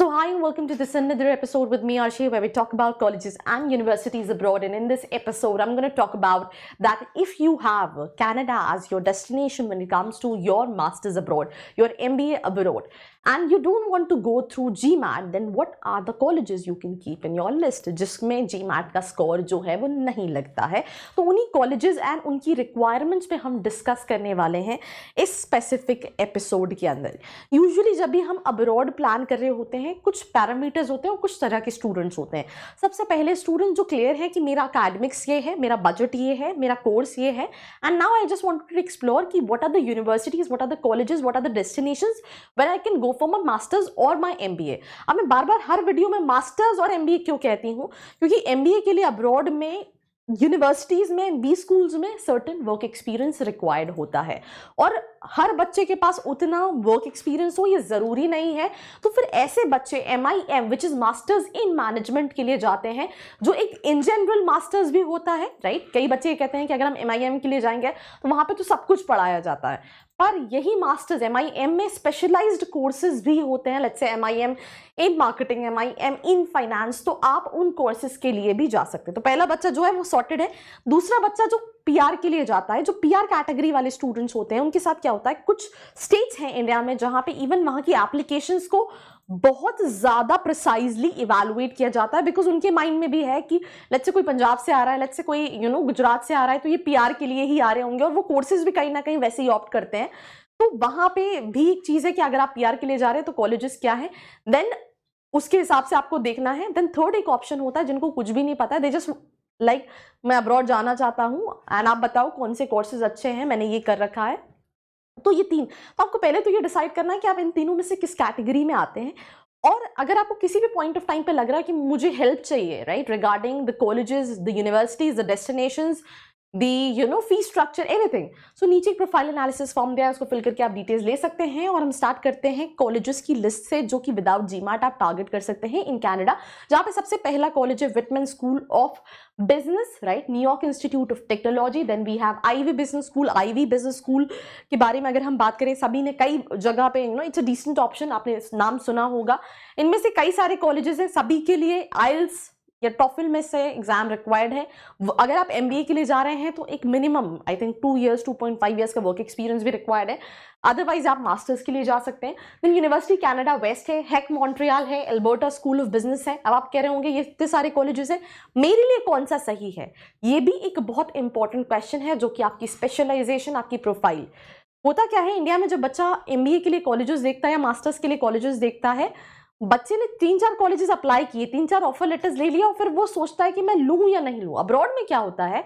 So hi and welcome to this another episode with me Arshi, where we talk about colleges and universities abroad. And in this episode I'm going to talk about that if you have Canada as your destination when it comes to your masters abroad, your MBA abroad, and you don't want to go through GMAT, then what are the colleges you can keep in your list जिसमें GMAT का score जो है वो नहीं लगता है. तो उन्हीं कॉलेजेस एंड उनकी रिक्वायरमेंट्स पे हम डिस्कस करने वाले हैं इस स्पेसिफिक एपिसोड के अंदर. यूजुअली जब भी हम अब्रॉड प्लान कर रहे होते हैं, कुछ पैरामीटर्स होते हैं और कुछ तरह के स्टूडेंट्स होते हैं. सबसे पहले स्टूडेंट जो क्लियर है कि मेरा अकेडमिक्स ये है, मेरा बजट ये है, मेरा कोर्स ये है, and now I just want to explore कि what are the universities, what are the colleges, what are the destinations where I can go for my masters और माय एमबीए. अब मैं बार बार हर वीडियो में मास्टर्स और एमबीए क्यों कहती हूँ, क्योंकि एमबीए के लिए अब्रॉड में यूनिवर्सिटीज में, बी स्कूल्स में सर्टेन वर्क एक्सपीरियंस रिक्वायर्ड होता है और हर बच्चे के पास उतना वर्क एक्सपीरियंस हो ये जरूरी नहीं है. तो फिर ऐसे बच्चे MIM which is masters in management के लिए जाते हैं, जो एक इन जनरल मास्टर्स भी होता है, राइट. कई बच्चे ये कहते हैं कि अगर हम MIM के लिए जाएंगे तो वहां पे तो सब कुछ पढ़ाया जाता है, पर यही मास्टर्स MIM में स्पेशलाइज्ड कोर्सेज भी होते हैं. Let's say MIM in marketing, MIM in finance, तो आप उन कोर्सेज के लिए भी जा सकते हैं. तो पहला बच्चा जो है वो सॉर्टेड है. दूसरा बच्चा जो PR के लिए जाता है, जो PR कैटेगरी वाले स्टूडेंट्स होते हैं, उनके साथ क्या होता है, कुछ स्टेट्स हैं इंडिया में जहां पे इवन वहां की एप्लीकेशंस को बहुत ज्यादा प्रिसाइजली इवैल्यूएट किया जाता है, बिकॉज उनके माइंड में भी है कि लेट्स से कोई पंजाब से आ रहा है, लेट्स से कोई गुजरात से आ रहा है, तो ये PR के लिए ही आ रहे होंगे और वो कोर्सेज भी कहीं ना कहीं वैसे ही ऑप्ट करते हैं. तो वहां पे भी एक चीज है कि अगर आप PR के लिए जा रहे हैं तो कॉलेजेस क्या है, देन उसके हिसाब से आपको देखना है. देन थर्ड एक ऑप्शन होता है जिनको कुछ भी नहीं पता है, दे जस्ट लाइक मैं अब्रॉड जाना चाहता हूँ एंड आप बताओ कौन से कोर्सेज अच्छे हैं, मैंने ये कर रखा है. तो ये तीन, तो आपको पहले तो ये डिसाइड करना है कि आप इन तीनों में से किस कैटेगरी में आते हैं. और अगर आपको किसी भी पॉइंट ऑफ टाइम पे लग रहा है कि मुझे हेल्प चाहिए, right, regarding the colleges, the universities, the destinations, fee structure, everything, so नीचे एक प्रोफाइल एनालिसिस फॉर्म दिया है, उसको फिल करके आप डिटेल्स ले सकते हैं. और हम स्टार्ट करते हैं कॉलेजेस की लिस्ट से जो कि विदाउट GMAT आप टारगेट कर सकते हैं इन कनाडा. जहां पे सबसे पहला कॉलेज है Whitman School of Business, right, New York Institute of Technology. Then we have Ivey Business School. Ivey Business School के बारे में अगर हम बात करें, सभी ने कई जगह पे इट्स अ डिसेंट ऑप्शन, आपने नाम सुना होगा. इनमें से कई सारे कॉलेजेस हैं, सभी के लिए आइल्स या टॉफिल में से एग्जाम रिक्वायर्ड है. अगर आप MBA के लिए जा रहे हैं तो एक minimum I think 2 years 2.5 years का वर्क एक्सपीरियंस भी रिक्वायर्ड है. अदरवाइज आप मास्टर्स के लिए जा सकते हैं. देन यूनिवर्सिटी कनाडा वेस्ट है, हैक मॉन्ट्रियल है, एल्बर्टा स्कूल ऑफ बिजनेस है. अब आप कह रहे होंगे ये इतने सारे कॉलेजेस हैं, मेरे लिए कौन सा सही है? ये भी एक बहुत इंपॉर्टेंट क्वेश्चन है, जो कि आपकी स्पेशलाइजेशन, आपकी प्रोफाइल. होता क्या है, इंडिया में जब बच्चा MBA के लिए कॉलेजेस देखता है या मास्टर्स के लिए कॉलेजेस देखता है, बच्चे ने 3-4 कॉलेजेस अप्लाई किए, 3-4 ऑफर लेटर्स ले लिया और फिर वो सोचता है कि मैं लूं या नहीं लूं. अब्रॉड में क्या होता है,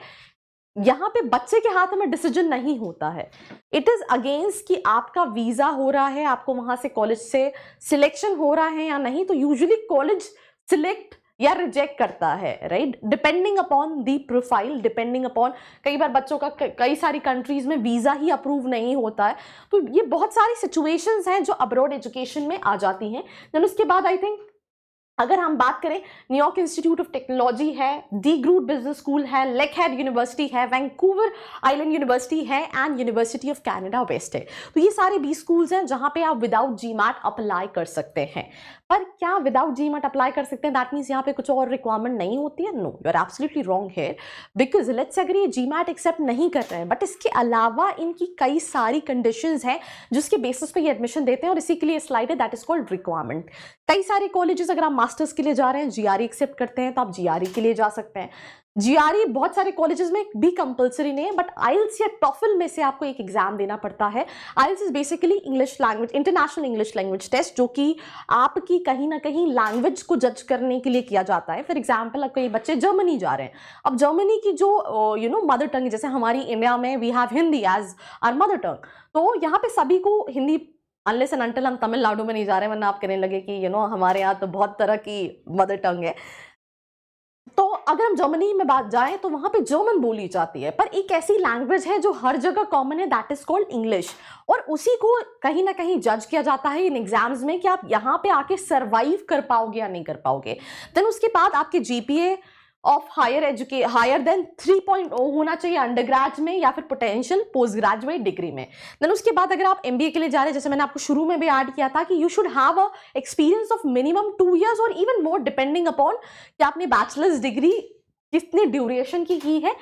यहाँ पे बच्चे के हाथ में डिसीजन नहीं होता है. इट इज अगेंस्ट कि आपका वीजा हो रहा है, आपको वहां से कॉलेज से सिलेक्शन हो रहा है या नहीं. तो यूजुअली कॉलेज सिलेक्ट या रिजेक्ट करता है, right, depending upon the profile, depending upon, कई बार बच्चों का कई सारी कंट्रीज में वीजा ही अप्रूव नहीं होता है. तो ये बहुत सारी सिचुएशंस हैं जो अब्रॉड एजुकेशन में आ जाती हैं. देन उसके बाद आई थिंक अगर हम बात करें, न्यूयॉर्क इंस्टीट्यूट ऑफ टेक्नोलॉजी है, डी ग्रूट बिजनेस स्कूल है, लेकहेड यूनिवर्सिटी है, वैंकूवर आइलैंड यूनिवर्सिटी है and University of Canada West है. तो ये सारे 20 स्कूल्स हैं जहां पे आप विदाउट GMAT अप्लाई कर सकते हैं. पर क्या विदाउट GMAT अप्लाई कर सकते हैं दैट मीन्स यहाँ पे कुछ और रिक्वायरमेंट नहीं होती है? No, you are absolutely wrong here, because let's say अगर ये GMAT एक्सेप्ट नहीं कर रहे हैं, बट इसके अलावा इनकी कई सारी कंडीशंस हैं जिसके बेसिस पे ये एडमिशन देते हैं, और इसी के लिए स्लाइड है दैट इज कॉल्ड रिक्वायरमेंट. कई सारे कॉलेजेस अगर आप मास्टर्स के लिए जा रहे हैं, GRE एक्सेप्ट करते हैं, तो आप GRE के लिए जा सकते हैं. GRE बहुत सारे कॉलेजेस में भी कंपलसरी नहीं है, बट आइल्स या टॉफिल में से आपको एक एग्जाम देना पड़ता है. IELTS is basically English language, international English language test, जो कि आपकी कहीं ना कहीं लैंग्वेज को जज करने के लिए किया जाता है. फॉर एग्जाम्पल, अब कई बच्चे जर्मनी जा रहे हैं, अब जर्मनी की जो मदर टंग, जैसे हमारी इंडिया में we have Hindi as our mother tongue, तो यहाँ पे सभी को हिंदी, अनलेस एंड अनटिल हम तमिलनाडु में नहीं जा रहे हैं, वरना आप कहने लगे कि हमारे यहाँ तो बहुत तरह की मदर टंग है. तो अगर हम जर्मनी में बात जाएं तो वहां पे जर्मन बोली जाती है, पर एक ऐसी लैंग्वेज है जो हर जगह कॉमन है, दैट इज कॉल्ड इंग्लिश. और उसी को कहीं ना कहीं जज किया जाता है इन एग्जाम्स में कि आप यहाँ पे आके सर्वाइव कर पाओगे या नहीं कर पाओगे. देन उसके बाद आपके GPA ऑफ हायर देन 3.0 होना चाहिए अंडरग्रेड में या फिर पोटेंशियल पोस्ट ग्रेजुएट डिग्री में। देन उसके बाद अगर आप एमबीए के लिए जा रहे हैं, जैसे मैंने आपको शुरू में भी ऐड किया था कि you should have a experience of minimum 2 years और इवन मोर डिपेंडिंग अपॉन कि आपने बैचलर्स डिग्री कितने ड्यूरेशन की है।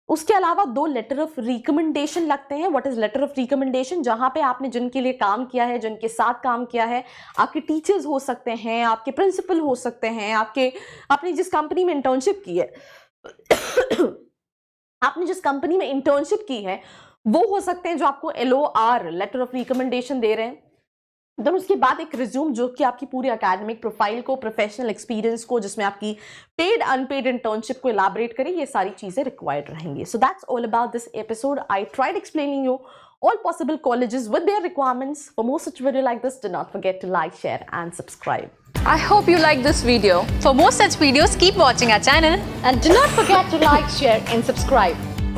उसके अलावा 2 लेटर ऑफ रिकमेंडेशन लगते हैं। What is letter of recommendation? जहां पे आपने जिनके लिए काम किया है, जिनके साथ काम किया है, आपके टीचर्स हो सकते हैं, आपके प्रिंसिपल हो सकते हैं, आपने जिस कंपनी में इंटर्नशिप की है आपने जिस कंपनी में इंटर्नशिप की है वो हो सकते हैं जो आपको LOR लेटर ऑफ रिकमेंडेशन दे रहे हैं। देन उसके बाद एक रिज्यूम जो कि आपकी पूरी एकेडमिक प्रोफाइल को, प्रोफेशनल एक्सपीरियंस को, जिसमें आपकी पेड अनपेड इंटर्नशिप को इलाबरेट करे, ये सारी चीजें रिक्वायर्ड रहेंगी। So that's all about this episode. I tried explaining you all possible colleges with their requirements. For more such video like this, do not forget to like, share and subscribe. I hope you liked this video. For more such videos, keep watching our channel. And do not forget to like, share and subscribe.